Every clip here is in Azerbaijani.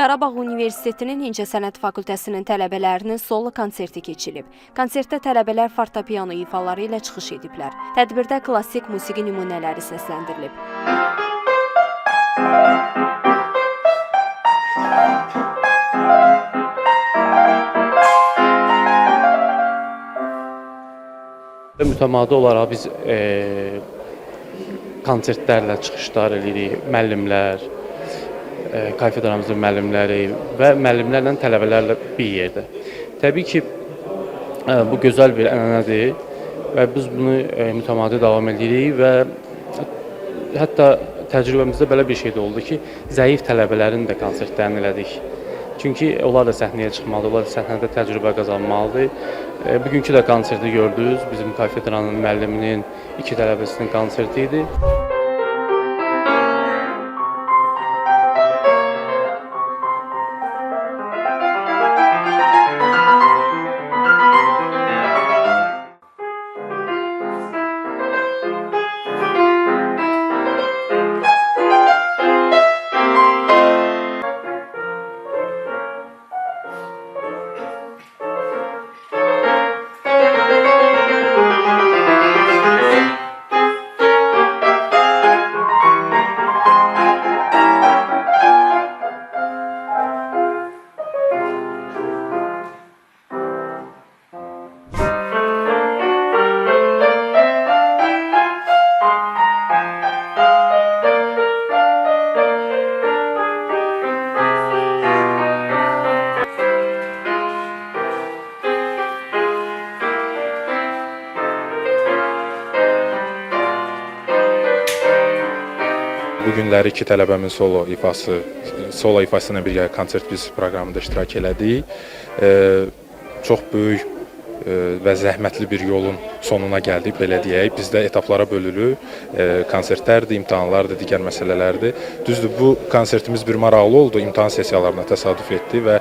Qarabağ Universitetinin İncəsənət Fakültəsinin tələbələrinin solo konserti keçirilib. Konsertdə tələbələr fortepiano ifaları ilə çıxış ediblər. Tədbirdə klassik musiqi nümunələri səsləndirilib. Mütəmadi olaraq biz konsertlərlə çıxışlar edirik, müəllimlər, kafedramızın müəllimləri və müəllimlərlə tələbələrlə bir yerdə. Təbii ki, bu gözəl bir ənənədir və biz bunu mütəmadi davam edirik və hətta təcrübəmizdə belə bir şey də oldu ki, zəif tələbələrin də konsertlərini elədik. Çünki onlar da səhnəyə çıxmalıdır, onlar da səhnədə təcrübə qazanmalıdır. Bugünkü də konserti gördünüz, bizim kafedranın müəlliminin 2 tələbəsinin konserti idi. Bu günləri 2 tələbəmin solo ifası ilə birgə konsert biz proqramında iştirak elədik. Çox böyük və zəhmətli bir yolun sonuna gəldik, belə deyək. Bizdə etaplara bölünür, konsertlərdir, imtahanlardır, digər məsələlərdir. Düzdür, bu konsertimiz bir maraqlı oldu, imtahan sessiyalarına təsadüf etdi və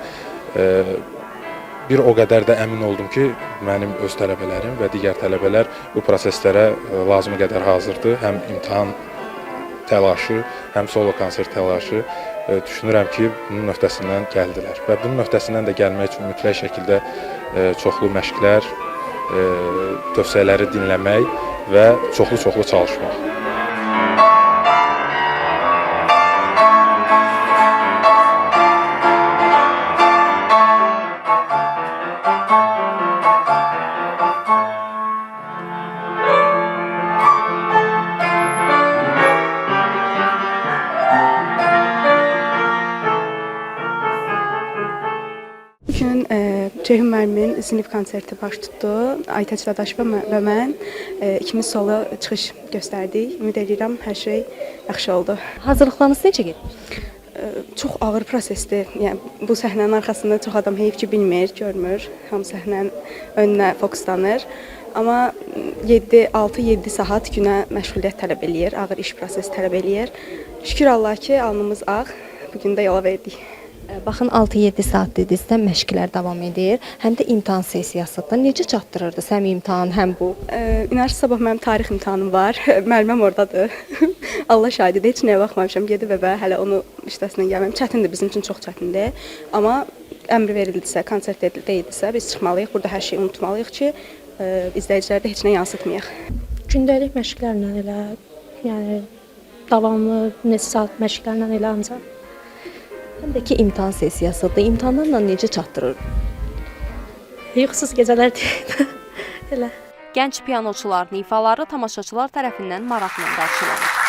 bir o qədər də əmin oldum ki, mənim öz tələbələrim və digər tələbələr bu proseslərə lazımı qədər hazırdır. Həm imtahan təlaşı, həm solo konsert təlaşı düşünürəm ki, bunun öhdəsindən gəldilər. Və bunun öhdəsindən də gəlmək üçün mütləq şəkildə çoxlu məşqlər, tövsiyələri dinləmək və çoxlu çalışmaq. Bugün Ceyhun müəllimin sinif konserti baş tutdu. Aytaç Dadaşova və mən ikimiz solo çıxış göstərdik. Ümid edirəm hər şey yaxşı oldu. Hazırlıqlarınız necə gedir? Çox ağır prosesdir. Yəni bu səhnənin arxasında çox adam heyf ki bilmir, görmür. Hamı səhnənin önünə fokuslanır. Amma 6-7 saat günə məşğuliyyət tələb eləyir, ağır iş prosesi tələb eləyir. Şükür Allah ki, alnımız ağ. Bugün də yola verdik. Baxın, 6-7 saat dedinizdə məşqlər davam edir. Həm də imtahan sessiyasında necə çatdırırdınız? Həm imtahan, həm bu? Üniversitet sabah mənim tarix imtahanım var. Müəlliməm oradadır. Allah şahididir. Heç nəyə baxmamışam. Gedib evə hələ onu üstəsindən gəlməm. Çətindir, bizim üçün çox çətindir. Amma əmr verildisə, konsert edildisə, biz çıxmalıyıq. Burada hər şeyi unutmalıyıq ki, izləyicilərdə heç nə yansıtmayaq. Gündəlik məşqlərlə elə, yəni davamlı neçə saat məşqlərlə elə ancaq. Həm də ki, imtahan sessiyasıdır. İmtahanlarla necə çatdırır? Yuxusuz gecələr deyil. Elə. Gənc pianoçuların ifaları tamaşaçılar tərəfindən maraqla qarşılanır.